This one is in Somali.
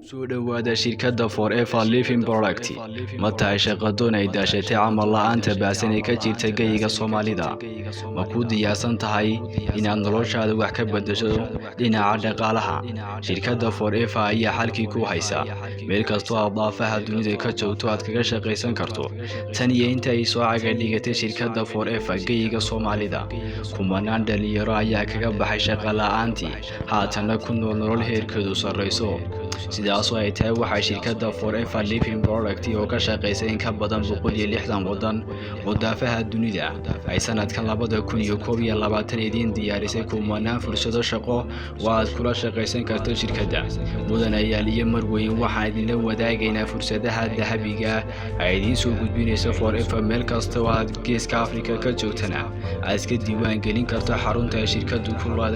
soo dhawaada shirkadda Forever Living Product ma tahay shaqo doon ay daashatay camal la'aanta baasan ee ka jirta geyga Soomaalida ma ku diyaarsan tahay inaad noloshaada wax ka beddesho dhinaca dhaqaalaha shirkadda Forever ayaa xalkii ku haysa meel kastoo aad daafaha dunida ka joogto aad kaga shaqaysan karto tan iyo inta ay soo caga dhigatay shirkadda Forever geyga Soomaalida kumanaan dhalinyaro ayaa kaga baxay shaqo la'aantii haatana ku nool nolol heerkeedu sareyso sidaas oo ay tahay waxa shirkadda Forever Living Product oo ka shaqeysay in ka badan 160 wadan oo daafaha dunida ay sanadkan 2021 idin diyaarisay kumanaan fursado shaqo oo aad kula shaqaysan karto shirkadda mudanayaal iyo marweyn waxa idin la wadaagaynaa fursadaha dahabiga ay idin soo gudbinayso Forever meel kasta oo aad geeska Afrika ka joogtana aad iska diiwaan gelin karto xarunta shirkaddu ku leedahay